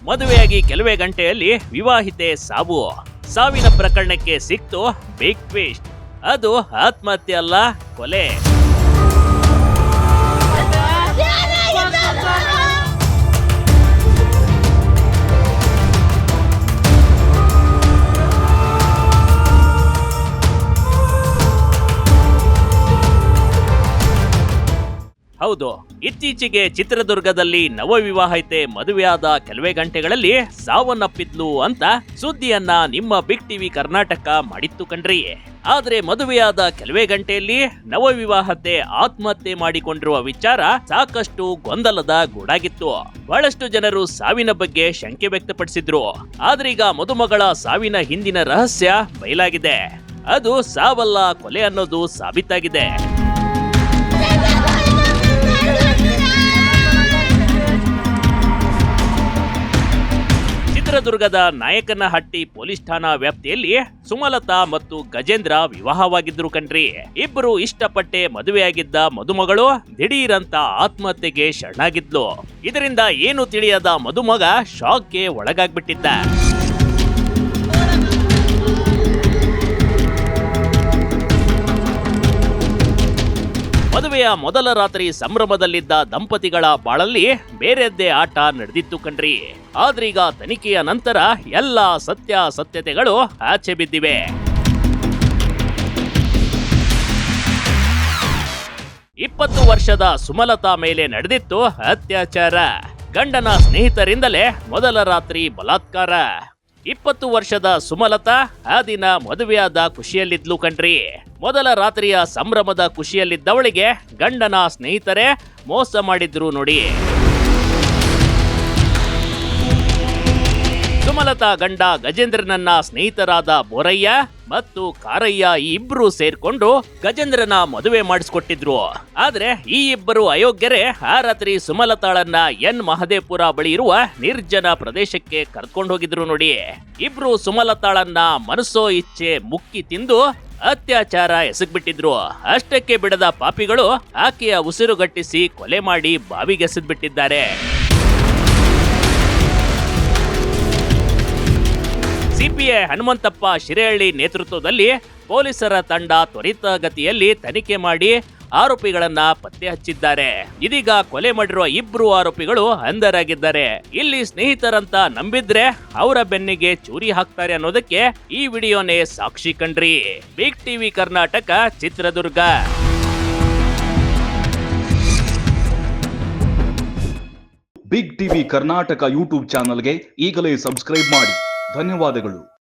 ಮದುವೆಯಾಗಿ ಕೆಲವೇ ಗಂಟೆಯಲ್ಲಿ ವಿವಾಹಿತೆ ಸಾವು. ಸಾವಿನ ಪ್ರಕರಣಕ್ಕೆ ಸಿಕ್ತು ಬಿಗ್ ಟ್ವಿಸ್ಟ್. ಅದು ಆತ್ಮಹತ್ಯೆ ಅಲ್ಲ, ಕೊಲೆ. ಹೌದು, ಇತ್ತೀಚೆಗೆ ಚಿತ್ರದುರ್ಗದಲ್ಲಿ ನವವಿವಾಹಿತೆ ಮದುವೆಯಾದ ಕೆಲವೇ ಗಂಟೆಗಳಲ್ಲಿ ಸಾವನ್ನಪ್ಪಿದ್ಲು ಅಂತ ಸುದ್ದಿಯನ್ನ ನಿಮ್ಮ ಬಿಗ್ ಟಿವಿ ಕರ್ನಾಟಕ ಮಾಡಿತ್ತು ಕಣ್ರಿ. ಆದ್ರೆ ಮದುವೆಯಾದ ಕೆಲವೇ ಗಂಟೆಯಲ್ಲಿ ನವವಿವಾಹತೆ ಆತ್ಮಹತ್ಯೆ ಮಾಡಿಕೊಂಡಿರುವ ವಿಚಾರ ಸಾಕಷ್ಟು ಗೊಂದಲದ ಗೂಡಾಗಿತ್ತು. ಬಹಳಷ್ಟು ಜನರು ಸಾವಿನ ಬಗ್ಗೆ ಶಂಕೆ ವ್ಯಕ್ತಪಡಿಸಿದ್ರು. ಆದ್ರೀಗ ಮದುಮಗಳ ಸಾವಿನ ಹಿಂದಿನ ರಹಸ್ಯ ಬಯಲಾಗಿದೆ. ಅದು ಸಾವಲ್ಲ, ಕೊಲೆ ಅನ್ನೋದು ಸಾಬೀತಾಗಿದೆ. ಚಿತ್ರದುರ್ಗದ ನಾಯಕನಹಟ್ಟಿ ಪೊಲೀಸ್ ಠಾಣಾ ವ್ಯಾಪ್ತಿಯಲ್ಲಿ ಸುಮಲತಾ ಮತ್ತು ಗಜೇಂದ್ರ ವಿವಾಹವಾಗಿದ್ರು ಕಣ್ರಿ. ಇಬ್ಬರು ಇಷ್ಟಪಟ್ಟೆ ಮದುವೆಯಾಗಿದ್ದ ಮದುಮಗಳು ದಿಢೀರಂತ ಆತ್ಮಹತ್ಯೆಗೆ ಶರಣಾಗಿದ್ಲು. ಇದರಿಂದ ಏನು ತಿಳಿಯದ ಮದುಮಗ ಶಾಕ್ಗೆ ಒಳಗಾಗ್ಬಿಟ್ಟಿದ್ದ. ಮದುವೆಯ ಮೊದಲ ರಾತ್ರಿ ಸಂಭ್ರಮದಲ್ಲಿದ್ದ ದಂಪತಿಗಳ ಬಾಳಲ್ಲಿ ಬೇರೆದ್ದೇ ಆಟ ನಡೆದಿತ್ತು ಕಣ್ರಿ. ಆದ್ರೀಗ ತನಿಖೆಯ ನಂತರ ಎಲ್ಲ ಸತ್ಯಾಸತ್ಯತೆಗಳು ಆಚೆ ಬಿದ್ದಿವೆ. ಇಪ್ಪತ್ತು ವರ್ಷದ ಸುಮಲತಾ ಮೇಲೆ ನಡೆದಿತ್ತು ಅತ್ಯಾಚಾರ. ಗಂಡನ ಸ್ನೇಹಿತರಿಂದಲೇ ಮೊದಲ ರಾತ್ರಿ ಬಲಾತ್ಕಾರ. 20 ವರ್ಷದ ಸುಮಲತಾ ಆ ದಿನ ಮದುವೆಯಾದ ಖುಷಿಯಲ್ಲಿದ್ಲು ಕಣ್ರಿ. ಮೊದಲ ರಾತ್ರಿಯ ಸಂಭ್ರಮದ ಖುಷಿಯಲ್ಲಿದ್ದವಳಿಗೆ ಗಂಡನ ಸ್ನೇಹಿತರೇ ಮೋಸ ಮಾಡಿದ್ರು ನೋಡಿ. ಸುಮಲತಾ ಗಂಡ ಗಜೇಂದ್ರನನ್ನ ಸ್ನೇಹಿತರಾದ ಬೋರಯ್ಯ ಮತ್ತು ಕಾರಯ್ಯ ಈ ಇಬ್ರು ಸೇರ್ಕೊಂಡು ಗಜೇಂದ್ರನ ಮದುವೆ ಮಾಡಿಸ್ಕೊಟ್ಟಿದ್ರು. ಆದ್ರೆ ಈ ಇಬ್ಬರು ಅಯೋಗ್ಯರೇ ಆ ರಾತ್ರಿ ಸುಮಲತಾಳನ್ನ ಎನ್ ಮಹದೇಪುರ ಬಳಿ ಇರುವ ನಿರ್ಜನ ಪ್ರದೇಶಕ್ಕೆ ಕರ್ಕೊಂಡು ಹೋಗಿದ್ರು ನೋಡಿ. ಇಬ್ರು ಸುಮಲತಾಳನ್ನ ಮನಸ್ಸೋ ಇಚ್ಛೆ ಮುಕ್ಕಿ ತಿಂದು ಅತ್ಯಾಚಾರ ಎಸಗ್ಬಿಟ್ಟಿದ್ರು. ಅಷ್ಟಕ್ಕೆ ಬಿಡದ ಪಾಪಿಗಳು ಆಕೆಯ ಉಸಿರುಗಟ್ಟಿಸಿ ಕೊಲೆ ಮಾಡಿ ಬಾವಿಗೆಸೆದ್ಬಿಟ್ಟಿದ್ದಾರೆ. ಸಿಪಿಐ ಹನುಮಂತಪ್ಪ ಶಿರೇಹಳ್ಳಿ ನೇತೃತ್ವದಲ್ಲಿ ಪೊಲೀಸರ ತಂಡ ತ್ವರಿತಗತಿಯಲ್ಲಿ ತನಿಖೆ ಮಾಡಿ ಆರೋಪಿಗಳನ್ನ ಪತ್ತೆ ಹಚ್ಚಿದ್ದಾರೆ. ಇದೀಗ ಕೊಲೆ ಮಾಡಿರುವ ಇಬ್ರು ಆರೋಪಿಗಳು ಅಂಧರಾಗಿದ್ದಾರೆ. ಇಲ್ಲಿ ಸ್ನೇಹಿತರಂತ ನಂಬಿದ್ರೆ ಅವರ ಬೆನ್ನಿಗೆ ಚೂರಿ ಹಾಕ್ತಾರೆ ಅನ್ನೋದಕ್ಕೆ ಈ ವಿಡಿಯೋನೇ ಸಾಕ್ಷಿ ಕಣ್ರಿ. Big TV Karnataka, Chitradurga. Big TV Karnataka YouTube ಚಾನಲ್ಗೆ ಈಗಲೇ ಸಬ್ಸ್ಕ್ರೈಬ್ ಮಾಡಿ. ಧನ್ಯವಾದಗಳು.